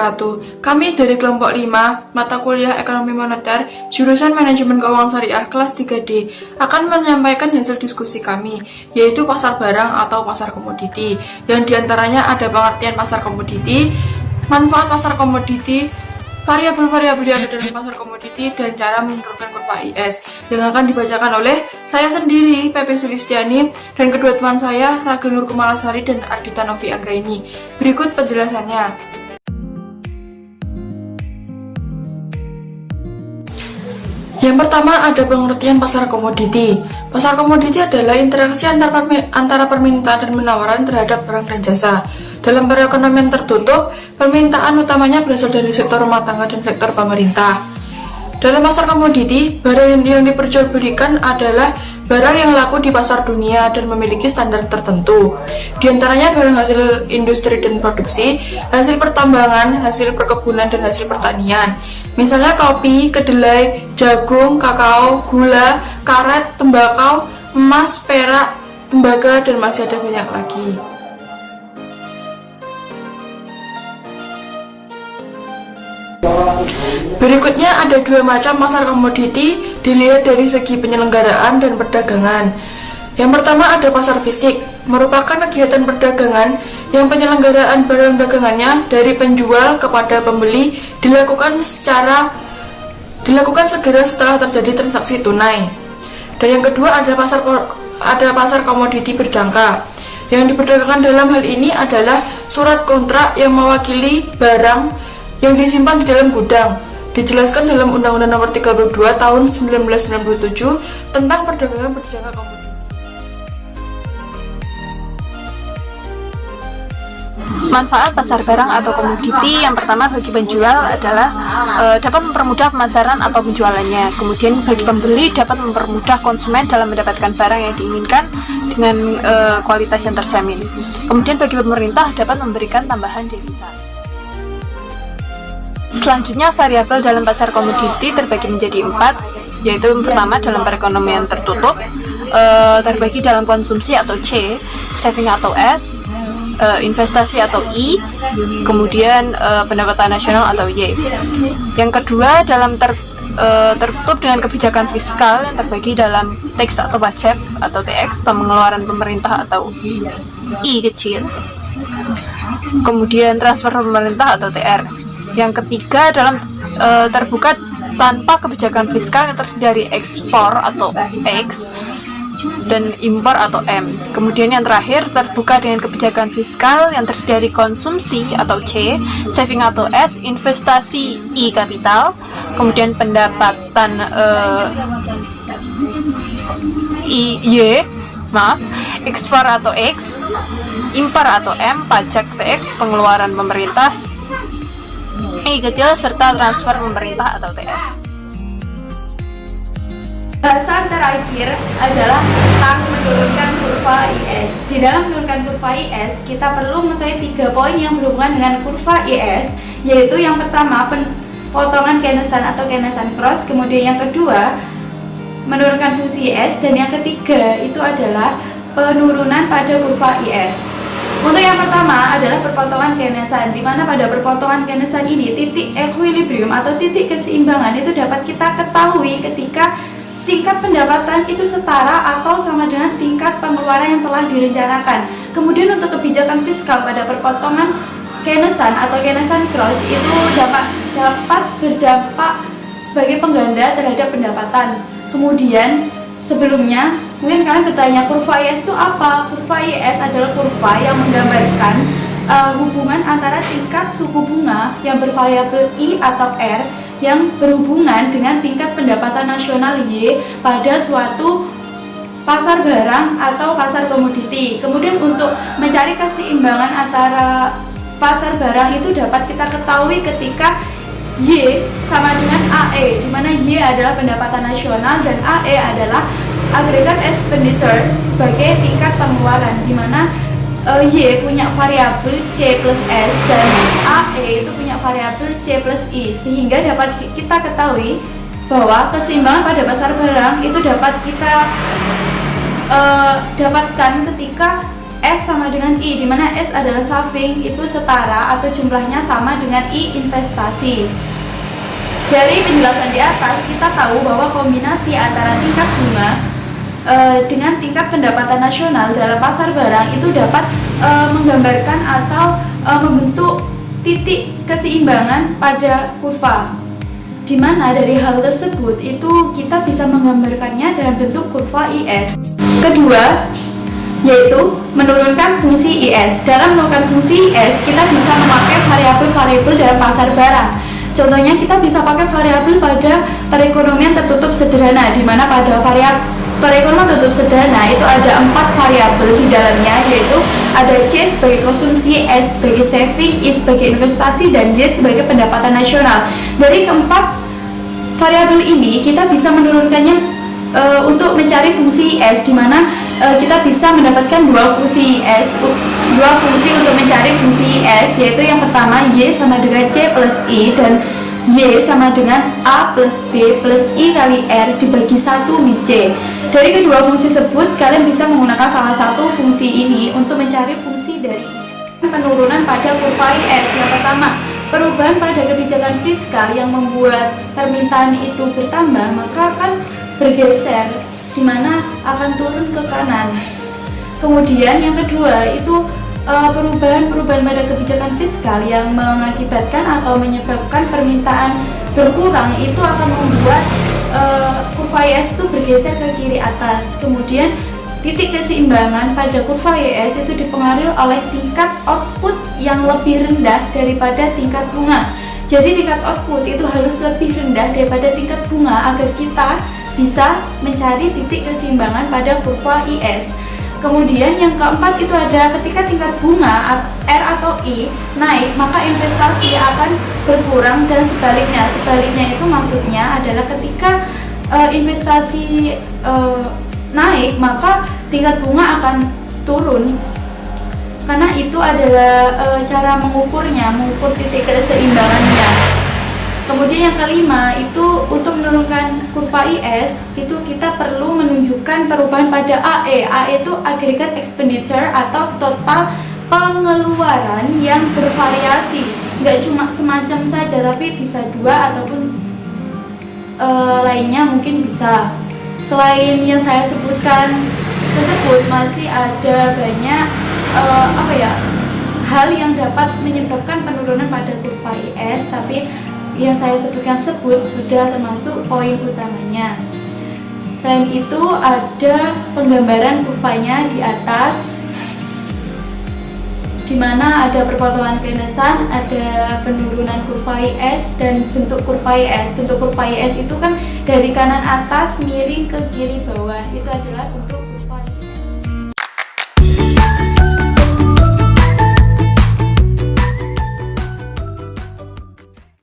wabarakatuh. Kami dari kelompok 5, mata kuliah Ekonomi Moneter, jurusan Manajemen Keuangan Syariah kelas 3D, akan menyampaikan hasil diskusi kami, yaitu pasar barang atau pasar komoditi, yang diantaranya ada pengertian pasar komoditi, manfaat pasar komoditi, variabel-variabel yang ada dalam pasar komoditi, dan cara menurunkan kurva IS, yang akan dibacakan oleh saya sendiri, Pepe Sulistiani, dan kedua teman saya, Ragil Nur Kumalasari dan Ardita Novi Anggraini. Berikut penjelasannya. Yang pertama ada pengertian pasar komoditi. Pasar komoditi adalah interaksi antara permintaan dan penawaran terhadap barang dan jasa. Dalam perekonomian tertutup, permintaan utamanya berasal dari sektor rumah tangga dan sektor pemerintah. Dalam pasar komoditi, barang yang diperjualbelikan adalah barang yang laku di pasar dunia dan memiliki standar tertentu. Di antaranya barang hasil industri dan produksi, hasil pertambangan, hasil perkebunan, dan hasil pertanian. Misalnya kopi, kedelai, jagung, kakao, gula, karet, tembakau, emas, perak, tembaga, dan masih ada banyak lagi. Berikutnya ada dua macam pasar komoditi dilihat dari segi penyelenggaraan dan perdagangan. Yang pertama ada pasar fisik, merupakan kegiatan perdagangan yang penyelenggaraan barang dagangannya dari penjual kepada pembeli dilakukan segera setelah terjadi transaksi tunai. Dan yang kedua ada pasar komoditi berjangka. Yang diperdagangkan dalam hal ini adalah surat kontrak yang mewakili barang yang disimpan di dalam gudang. Dijelaskan dalam Undang-Undang Nomor 32 Tahun 1997 tentang perdagangan berjangka komoditi. Manfaat pasar barang atau komoditi yang pertama bagi penjual adalah dapat mempermudah pemasaran atau penjualannya. Kemudian bagi pembeli dapat mempermudah konsumen dalam mendapatkan barang yang diinginkan dengan kualitas yang terjamin. Kemudian bagi pemerintah dapat memberikan tambahan devisa. Selanjutnya, variabel dalam pasar komoditi terbagi menjadi 4, yaitu yang pertama dalam perekonomian tertutup, terbagi dalam konsumsi atau C, saving atau S, investasi atau I, kemudian pendapatan nasional atau Y. Yang kedua dalam tertutup dengan kebijakan fiskal yang terbagi dalam tax atau pajak atau TX, pengeluaran pemerintah atau I kecil, kemudian transfer pemerintah atau TR. Yang ketiga dalam terbuka tanpa kebijakan fiskal yang terdiri dari ekspor atau X dan impor atau M. Kemudian yang terakhir terbuka dengan kebijakan fiskal yang terdiri dari konsumsi atau C, saving atau S, investasi I kapital, kemudian pendapatan ekspor atau X, impor atau M, pajak TX, pengeluaran pemerintah I kecil, serta transfer pemerintah atau TR. Bahasan terakhir adalah tentang menurunkan kurva IS. Di dalam menurunkan kurva IS, kita perlu mengetahui 3 poin yang berhubungan dengan kurva IS, yaitu yang pertama potongan Keynesian atau Keynesian cross, kemudian yang kedua menurunkan fungsi IS, dan yang ketiga itu adalah penurunan pada kurva IS. Untuk yang pertama adalah perpotongan Keynesian, di mana pada perpotongan Keynesian ini titik equilibrium atau titik keseimbangan itu dapat kita ketahui ketika tingkat pendapatan itu setara atau sama dengan tingkat pengeluaran yang telah direncanakan. Kemudian untuk kebijakan fiskal pada perpotongan Keynesian atau Keynesian cross itu dapat berdampak sebagai pengganda terhadap pendapatan. Kemudian sebelumnya mungkin kalian bertanya, kurva IS itu apa? Kurva IS adalah kurva yang menggambarkan hubungan antara tingkat suku bunga yang bervariabel I atau R yang berhubungan dengan tingkat pendapatan nasional Y pada suatu pasar barang atau pasar komoditi. Kemudian untuk mencari keseimbangan antara pasar barang itu dapat kita ketahui ketika Y sama dengan AE, di mana Y adalah pendapatan nasional dan AE adalah agregat expenditure sebagai tingkat pengeluaran, di mana Y punya variabel C plus S dan AE itu punya variabel C plus I, sehingga dapat kita ketahui bahwa keseimbangan pada pasar barang itu dapat kita dapatkan ketika S sama dengan I, di mana S adalah saving, itu setara atau jumlahnya sama dengan I investasi. Dari penjelasan di atas kita tahu bahwa kombinasi antara tingkat bunga dengan tingkat pendapatan nasional dalam pasar barang itu dapat menggambarkan atau membentuk titik keseimbangan pada kurva, di mana dari hal tersebut itu kita bisa menggambarkannya dalam bentuk kurva IS. Kedua, yaitu menurunkan fungsi IS. Dalam menurunkan fungsi IS, kita bisa memakai variabel-variabel dalam pasar barang. Contohnya kita bisa pakai variabel pada perekonomian tertutup sederhana, di mana pada perekonomian tertutup sederhana itu ada 4 variabel di dalamnya, yaitu ada C sebagai konsumsi, S sebagai saving, I sebagai investasi, dan Y sebagai pendapatan nasional. Dari keempat variabel ini kita bisa menurunkannya untuk mencari fungsi IS, di mana kita bisa mendapatkan dua fungsi untuk mencari fungsi IS, yaitu yang pertama Y sama dengan C plus I, dan Y sama dengan A plus B plus I kali R dibagi 1 min C. Dari kedua fungsi tersebut, kalian bisa menggunakan salah satu fungsi ini untuk mencari fungsi dari penurunan pada kurva IS. Yang pertama, perubahan pada kebijakan fiskal yang membuat permintaan itu bertambah, maka akan bergeser, di mana akan turun ke kanan. Kemudian yang kedua itu perubahan pada kebijakan fiskal yang mengakibatkan atau menyebabkan permintaan berkurang, itu akan membuat kurva IS itu bergeser ke kiri atas. Kemudian titik keseimbangan pada kurva IS itu dipengaruhi oleh tingkat output yang lebih rendah daripada tingkat bunga. Jadi tingkat output itu harus lebih rendah daripada tingkat bunga agar kita bisa mencari titik keseimbangan pada kurva IS. Kemudian yang keempat itu ada ketika tingkat bunga R atau I naik, maka investasi akan berkurang, dan sebaliknya. Sebaliknya itu maksudnya adalah ketika investasi naik, maka tingkat bunga akan turun, karena itu adalah cara mengukur titik keseimbangannya. Kemudian yang kelima itu untuk menurunkan kurva IS itu kita perlu menunjukkan perubahan pada AE. AE itu aggregate expenditure atau total pengeluaran yang bervariasi, nggak cuma semacam saja, tapi bisa dua ataupun lainnya mungkin bisa. Selain yang saya sebutkan tersebut, masih ada banyak hal yang dapat menyebabkan penurunan pada kurva IS, tapi yang saya sebutkan sudah termasuk poin utamanya. Selain itu ada penggambaran kurvanya di atas, di mana ada perpotongan gainasan, ada penurunan kurva IS, dan bentuk kurva IS. Bentuk kurva IS itu kan dari kanan atas miring ke kiri bawah, itu adalah bentuk kurva IS.